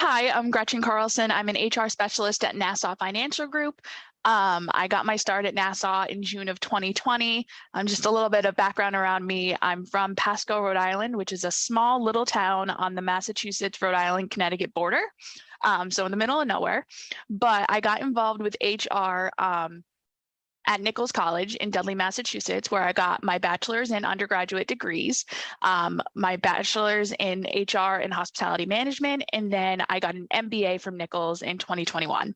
Hi, I'm Gretchen Carlson. I'm an HR specialist at Nassau Financial Group. I got my start at Nassau in June of 2020. Just a little bit of background around me. I'm from Pasco, Rhode Island, which is a small little town on the Massachusetts, Rhode Island, Connecticut border. So in the middle of nowhere. But I got involved with HR at Nichols College in Dudley, Massachusetts, where I got my bachelor's and undergraduate degrees, my bachelor's in HR and hospitality management, and then I got an MBA from Nichols in 2021.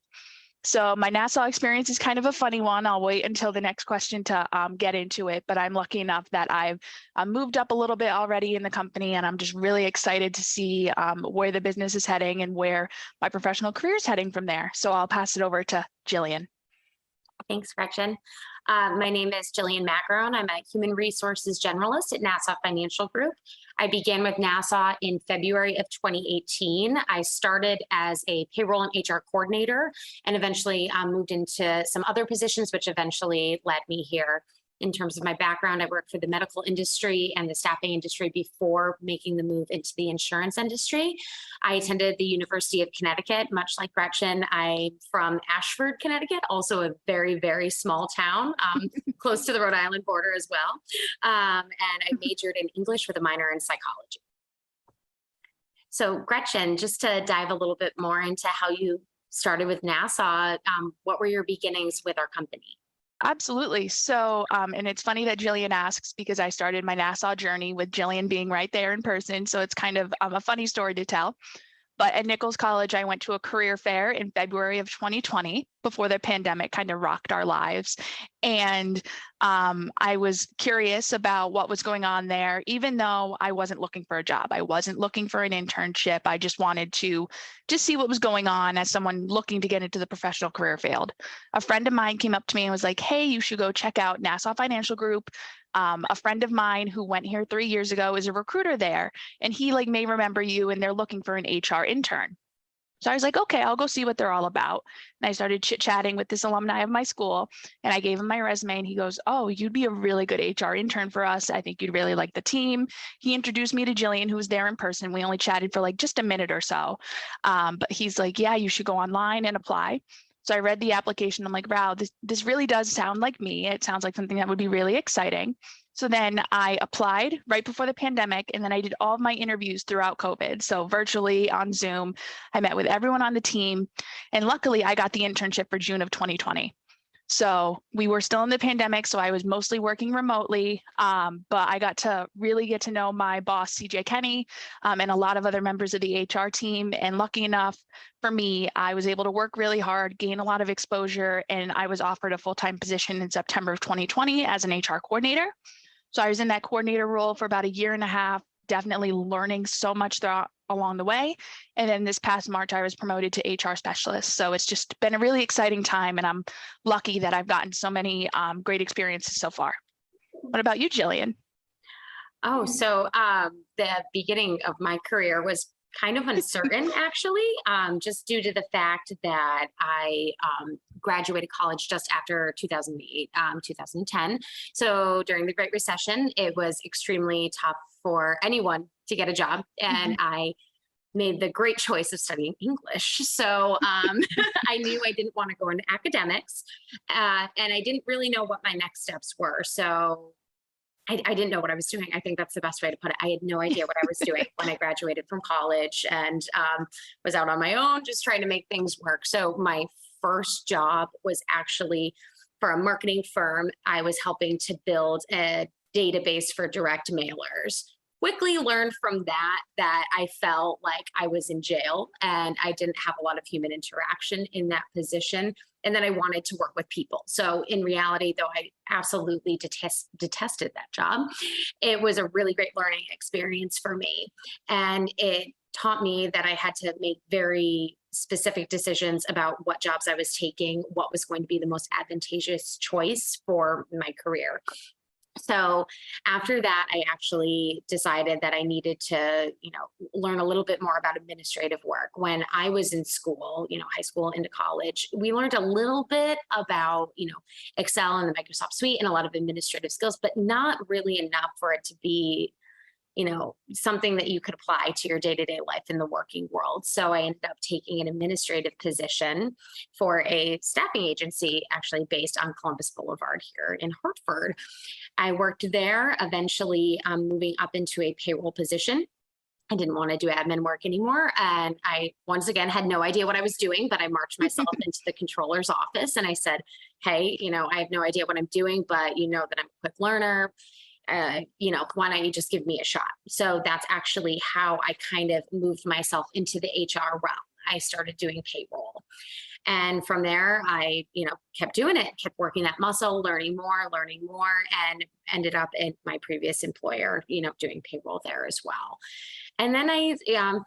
So my Nassau experience is kind of a funny one. I'll wait until the next question to get into it, but I'm lucky enough that I've moved up a little bit already in the company, and I'm just really excited to see where the business is heading and where my professional career is heading from there. So I'll pass it over to Gillian. Thanks, Gretchen. My name is Gillian Macaron. I'm a human resources generalist at Nassau Financial Group. I began with Nassau in February of 2018. I started as a payroll and HR coordinator and eventually moved into some other positions, which eventually led me here. In terms of my background, I worked for the medical industry and the staffing industry before making the move into the insurance industry. I attended the University of Connecticut, much like Gretchen. I'm from Ashford, Connecticut, also a very, very small town, close to the Rhode Island border as well. And I majored in English with a minor in psychology. So Gretchen, just to dive a little bit more into how you started with Nassau, what were your beginnings with our company? Absolutely. So, and it's funny that Gillian asks because I started my Nassau journey with Gillian being right there in person. So it's kind of a funny story to tell. But at Nichols College, I went to a career fair in February of 2020 before the pandemic kind of rocked our lives. And I was curious about what was going on there, even though I wasn't looking for a job. I wasn't looking for an internship. I just wanted to just see what was going on as someone looking to get into the professional career field. A friend of mine came up to me and was like, hey, you should go check out Nassau Financial Group. A friend of mine who went here 3 years ago is a recruiter there, and he may remember you, and they're looking for an HR intern. So I was like, okay, I'll go see what they're all about. And I started chit-chatting with this alumni of my school, and I gave him my resume, and he goes, oh, you'd be a really good HR intern for us. I think you'd really like the team. He introduced me to Gillian, who was there in person. We only chatted for just a minute or so. But he's like, yeah, you should go online and apply. So I read the application. I'm like, wow, this really does sound like me. It sounds like something that would be really exciting. So then I applied right before the pandemic, and then I did all of my interviews throughout COVID. So virtually on Zoom, I met with everyone on the team, and luckily I got the internship for June of 2020. So we were still in the pandemic, so I was mostly working remotely, but I got to really get to know my boss, CJ Kenny, and a lot of other members of the HR team. And lucky enough for me, I was able to work really hard, gain a lot of exposure, and I was offered a full-time position in September of 2020 as an HR coordinator. So I was in that coordinator role for about a year and a half, definitely learning so much along the way. And then this past March, I was promoted to HR specialist. So it's just been a really exciting time, and I'm lucky that I've gotten so many great experiences so far. What about you, Gillian? Oh, so the beginning of my career was kind of uncertain, actually, just due to the fact that I graduated college just after 2008, 2010. So during the Great Recession, it was extremely tough for anyone to get a job. And I made the great choice of studying English. So I knew I didn't want to go into academics, and I didn't really know what my next steps were. So I didn't know what I was doing. I think that's the best way to put it. I had no idea what I was doing when I graduated from college, and was out on my own, just trying to make things work. So my first job was actually for a marketing firm. I was helping to build a database for direct mailers. Quickly learned from that I felt like I was in jail and I didn't have a lot of human interaction in that position. And then I wanted to work with people. So in reality, though I absolutely detested that job, it was a really great learning experience for me. And it taught me that I had to make very specific decisions about what jobs I was taking, what was going to be the most advantageous choice for my career. So after that, I actually decided that I needed to, learn a little bit more about administrative work. When I was in school, high school into college, we learned a little bit about, Excel and the Microsoft Suite and a lot of administrative skills, but not really enough for it to be something that you could apply to your day-to-day life in the working world. So I ended up taking an administrative position for a staffing agency, actually based on Columbus Boulevard here in Hartford. I worked there, eventually moving up into a payroll position. I didn't want to do admin work anymore. And I, once again, had no idea what I was doing, but I marched myself into the controller's office and I said, hey, I have no idea what I'm doing, but that I'm a quick learner. Why don't you just give me a shot? So that's actually how I kind of moved myself into the HR realm. I started doing payroll. And from there, I, kept doing it, kept working that muscle, learning more, and ended up at my previous employer, doing payroll there as well. And then I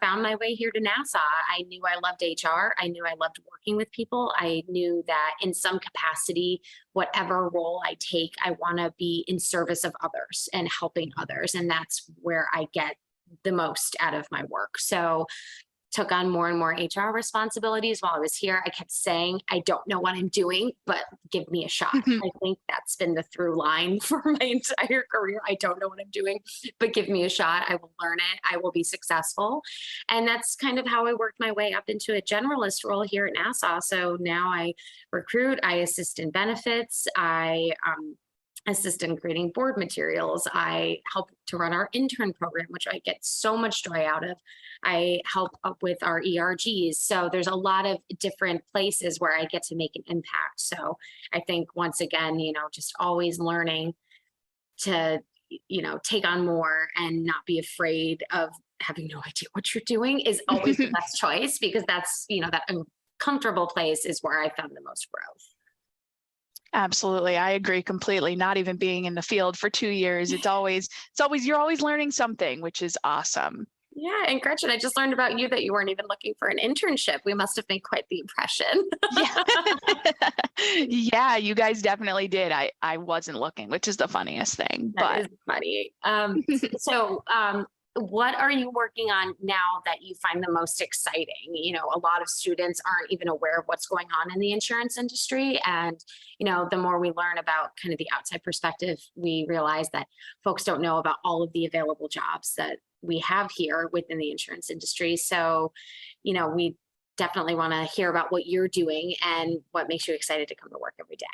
found my way here to NASA. I knew I loved HR. I knew I loved working with people. I knew that in some capacity, whatever role I take, I want to be in service of others and helping others. And that's where I get the most out of my work. So took on more and more HR responsibilities while I was here. I kept saying, I don't know what I'm doing, but give me a shot. I think that's been the through line for my entire career. I don't know what I'm doing, but give me a shot. I will learn it. I will be successful. And that's kind of how I worked my way up into a generalist role here at NASA. So now I recruit, I assist in benefits, I assist in creating board materials. I help to run our intern program, which I get so much joy out of. I help up with our ERGs. So there's a lot of different places where I get to make an impact. So I think once again, just always learning to, take on more and not be afraid of having no idea what you're doing is always the best choice, because that's, that uncomfortable place is where I found the most growth. Absolutely. I agree completely. Not even being in the field for 2 years, you're always learning something, which is awesome. Yeah. And Gretchen, I just learned about you that you weren't even looking for an internship. We must have made quite the impression. Yeah. Yeah, you guys definitely did. I wasn't looking, which is the funniest thing, That is funny. What are you working on now that you find the most exciting? A lot of students aren't even aware of what's going on in the insurance industry. And, the more we learn about kind of the outside perspective, we realize that folks don't know about all of the available jobs that we have here within the insurance industry. So, we definitely want to hear about what you're doing and what makes you excited to come to work every day.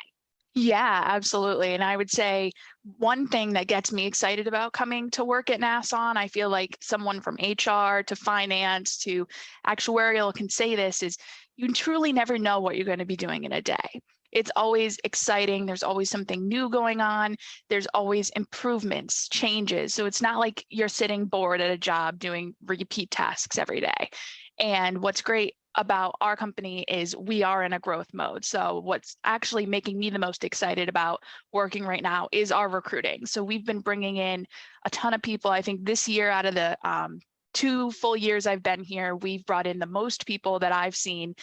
Yeah, absolutely. And I would say one thing that gets me excited about coming to work at NASA, and I feel like someone from HR to finance to actuarial can say this, is you truly never know what you're going to be doing in a day. It's always exciting. There's always something new going on. There's always improvements, changes. So it's not like you're sitting bored at a job doing repeat tasks every day. And what's great about our company is we are in a growth mode. So what's actually making me the most excited about working right now is our recruiting. So we've been bringing in a ton of people. I think this year, out of the 2 full years I've been here, we've brought in the most people that I've seen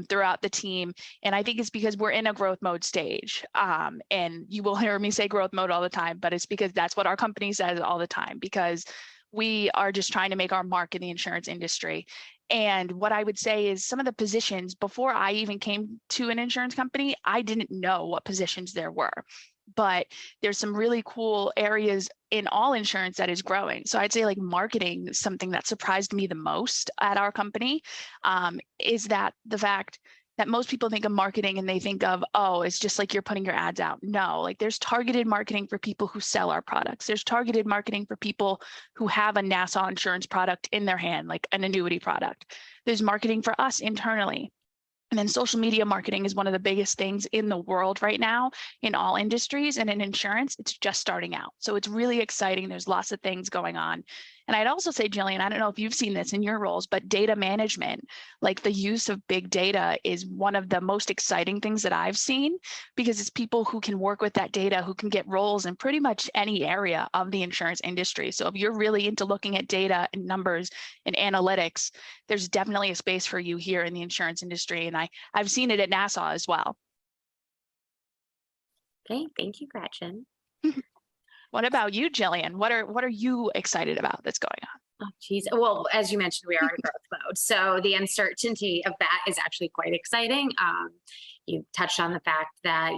throughout the team. And I think it's because we're in a growth mode stage. And you will hear me say growth mode all the time, but it's because that's what our company says all the time, because we are just trying to make our mark in the insurance industry. And what I would say is some of the positions, before I even came to an insurance company, I didn't know what positions there were. But there's some really cool areas in all insurance that is growing. So I'd say like marketing is something that surprised me the most at our company, is that the fact that most people think of marketing and they think of, oh, it's just like you're putting your ads out. No, like there's targeted marketing for people who sell our products. There's targeted marketing for people who have a NASA insurance product in their hand, like an annuity product. There's marketing for us internally. And then social media marketing is one of the biggest things in the world right now in all industries, and in insurance, it's just starting out. So it's really exciting. There's lots of things going on. And I'd also say, Gillian, I don't know if you've seen this in your roles, but data management, like the use of big data, is one of the most exciting things that I've seen, because it's people who can work with that data, who can get roles in pretty much any area of the insurance industry. So if you're really into looking at data and numbers and analytics, there's definitely a space for you here in the insurance industry. And I've seen it at NASA as well. Okay, thank you, Gretchen. What about you, Gillian? What are you excited about that's going on? Oh, geez. Well, as you mentioned, we are in growth mode. So the uncertainty of that is actually quite exciting. You touched on the fact that,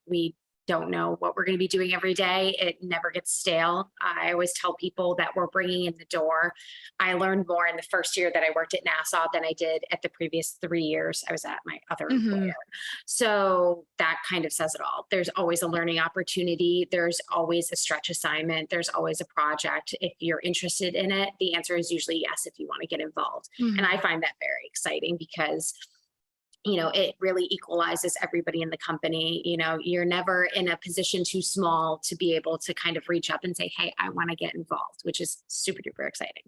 we don't know what we're going to be doing every day. It never gets stale. I always tell people that we're bringing in the door. I learned more in the first year that I worked at NASA than I did at the previous 3 years I was at my other Hmm. employer. So that kind of says it all. There's always a learning opportunity. There's always a stretch assignment. There's always a project. If you're interested in it, the answer is usually yes if you want to get involved. And I Hmm. find that very exciting because it really equalizes everybody in the company. You're never in a position too small to be able to kind of reach up and say, hey, I want to get involved, which is super duper exciting.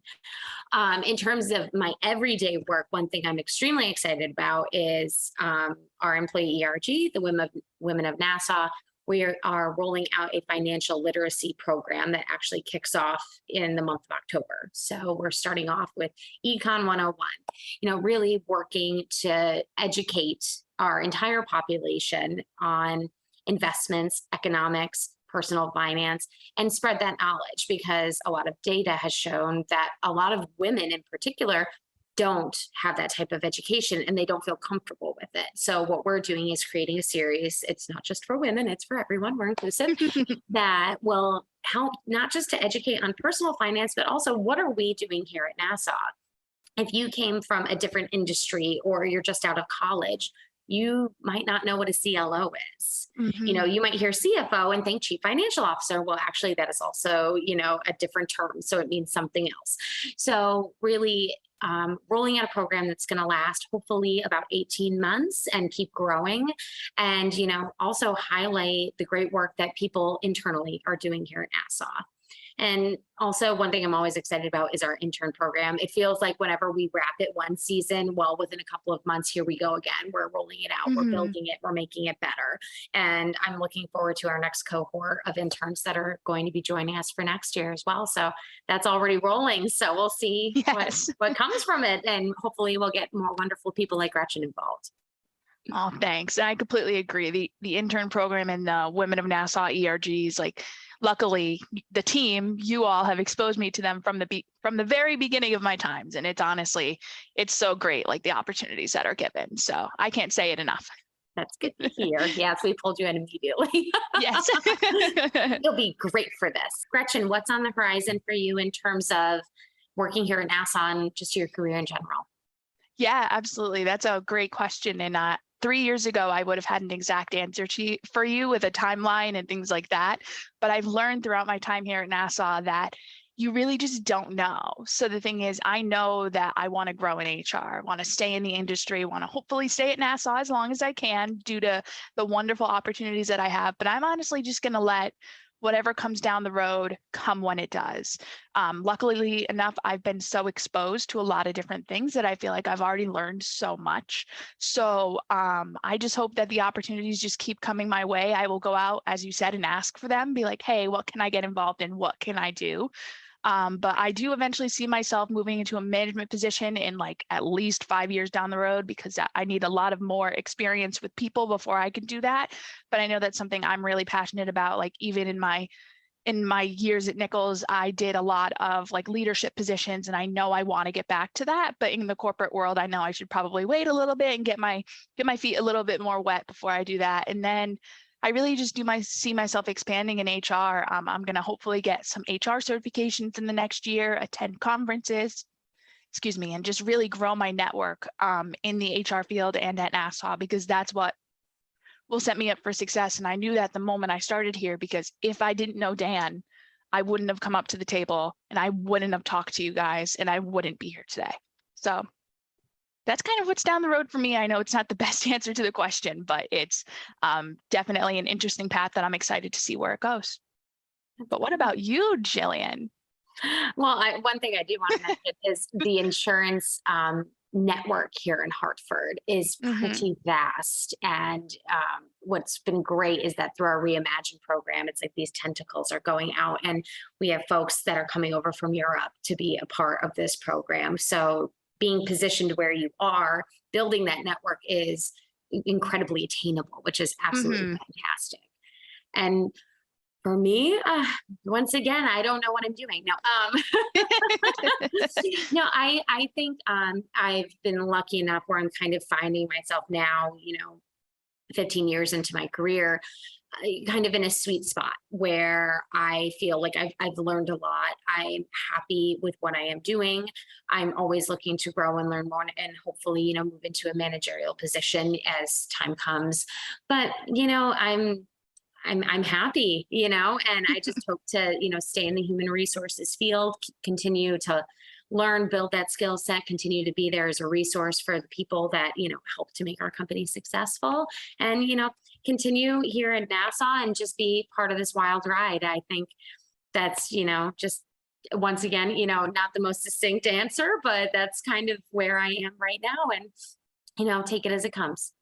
In terms of my everyday work, one thing I'm extremely excited about is our employee ERG, the Women of NASA. We are rolling out a financial literacy program that actually kicks off in the month of October. So we're starting off with Econ 101, really working to educate our entire population on investments, economics, personal finance, and spread that knowledge, because a lot of data has shown that a lot of women in particular don't have that type of education and they don't feel comfortable with it. So what we're doing is creating a series. It's not just for women, it's for everyone. We're inclusive, that will help not just to educate on personal finance, but also what are we doing here at NASA? If you came from a different industry or you're just out of college, you might not know what a CLO is. Hmm. You might hear CFO and think chief financial officer. Well, actually, that is also, a different term. So it means something else. So really rolling out a program that's going to last hopefully about 18 months and keep growing. And, also highlight the great work that people internally are doing here at NASA. And also, one thing I'm always excited about is our intern program. It feels like whenever we wrap it one season, well, within a couple of months, here we go again. We're rolling it out, we're Hmm. building it, we're making it better. And I'm looking forward to our next cohort of interns that are going to be joining us for next year as well. So that's already rolling. So we'll see Yes. what comes from it. And hopefully, we'll get more wonderful people like Gretchen involved. Oh, thanks. I completely agree. The intern program and the Women of Nassau ERGs, like, luckily the team, you all have exposed me to them from the very beginning of my times, and it's so great, like the opportunities that are given. So I can't say it enough. That's good to hear. Yes, we pulled you in immediately. Yes. You'll be great for this. Gretchen, what's on the horizon for you in terms of working here at NASA and just your career in general? Yeah, absolutely. That's a great question. And 3 years ago, I would have had an exact answer for you with a timeline and things like that. But I've learned throughout my time here at NASA that you really just don't know. So the thing is, I know that I want to grow in HR, want to stay in the industry, want to hopefully stay at NASA as long as I can due to the wonderful opportunities that I have. But I'm honestly just going to let whatever comes down the road come when it does. Luckily enough, I've been so exposed to a lot of different things that I feel like I've already learned so much. So I just hope that the opportunities just keep coming my way. I will go out, as you said, and ask for them, be like, hey, what can I get involved in? What can I do? But I do eventually see myself moving into a management position in like at least 5 years down the road, because I need a lot of more experience with people before I can do that. But I know that's something I'm really passionate about. Like, even in my years at Nichols, I did a lot of like leadership positions, and I know I want to get back to that. But in the corporate world, I know I should probably wait a little bit and get my feet a little bit more wet before I do that. And then I really just see myself expanding in HR. I'm going to hopefully get some HR certifications in the next year, attend conferences, and just really grow my network in the HR field and at NASA, because that's what will set me up for success. And I knew that the moment I started here, because if I didn't know Dan, I wouldn't have come up to the table and I wouldn't have talked to you guys and I wouldn't be here today. So that's kind of what's down the road for me. I know it's not the best answer to the question, but it's definitely an interesting path that I'm excited to see where it goes. But what about you, Gillian? Well, one thing I do want to mention is the insurance network here in Hartford is Hmm. pretty vast. And what's been great is that through our Reimagine program, it's like these tentacles are going out, and we have folks that are coming over from Europe to be a part of this program. So being positioned where you are, building that network is incredibly attainable, which is absolutely Hmm. fantastic. And for me, once again, I don't know what I'm doing. No, no, I think I've been lucky enough where I'm kind of finding myself now, 15 years into my career, kind of in a sweet spot where I feel like I've learned a lot. I'm happy with what I am doing. I'm always looking to grow and learn more and hopefully, move into a managerial position as time comes. But, I'm happy, and I just hope to, stay in the human resources field, continue to learn, build that skill set, continue to be there as a resource for the people that, help to make our company successful. And, continue here in Nassau and just be part of this wild ride. I think that's, just once again, not the most succinct answer, but that's kind of where I am right now. And, take it as it comes.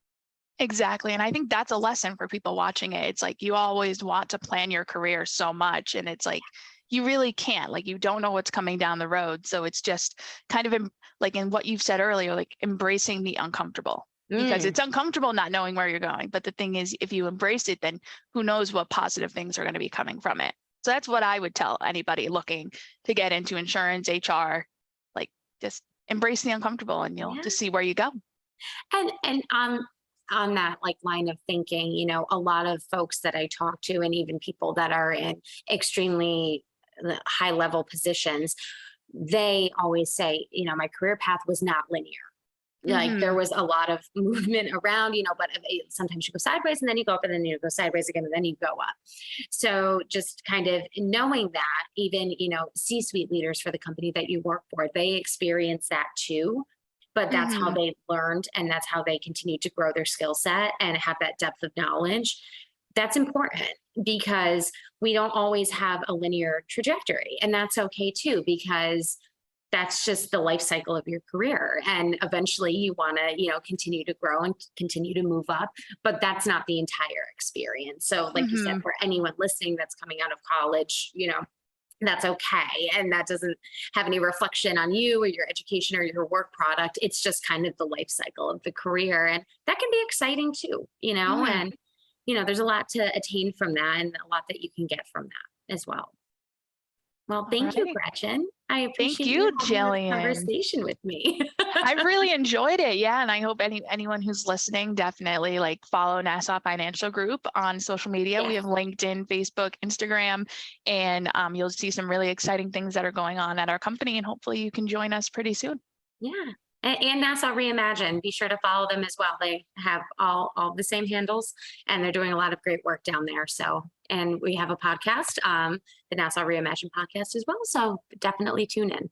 Exactly. And I think that's a lesson for people watching it. It's like you always want to plan your career so much. And it's like you really can't, like, you don't know what's coming down the road. So it's just kind of like in what you've said earlier, like embracing the uncomfortable because Mm, it's uncomfortable not knowing where you're going. But the thing is, if you embrace it, then who knows what positive things are going to be coming from it. So that's what I would tell anybody looking to get into insurance, HR, like just embrace the uncomfortable and you'll yeah. just see where you go. And on that like line of thinking, a lot of folks that I talk to, and even people that are in extremely high level positions, they always say, my career path was not linear. Like there Hmm. was a lot of movement around, but sometimes you go sideways and then you go up and then you go sideways again and then you go up. So just kind of knowing that even, C-suite leaders for the company that you work for, they experience that too. But that's how Hmm. they learned and that's how they continue to grow their skill set and have that depth of knowledge. That's important because we don't always have a linear trajectory. And that's okay too, because that's just the life cycle of your career. And eventually you want to, continue to grow and continue to move up, but that's not the entire experience. So, like you said, Hmm. for anyone listening that's coming out of college, that's okay. And that doesn't have any reflection on you or your education or your work product. It's just kind of the life cycle of the career. And that can be exciting too, Hmm. and, there's a lot to attain from that and a lot that you can get from that as well. Well, All thank you, right. Gretchen. I Thank appreciate you you, having this Gillian. conversation with me. I've really enjoyed it. Yeah. And I hope anyone who's listening definitely like follow Nassau Financial Group on social media. We Yes. have LinkedIn, Facebook, Instagram, and you'll see some really exciting things that are going on at our company. And hopefully you can join us pretty soon. Yeah. And NASA Reimagine. Be sure to follow them as well. They have all the same handles and they're doing a lot of great work down there. So, and we have a podcast, the NASA Reimagine podcast as well. So definitely tune in.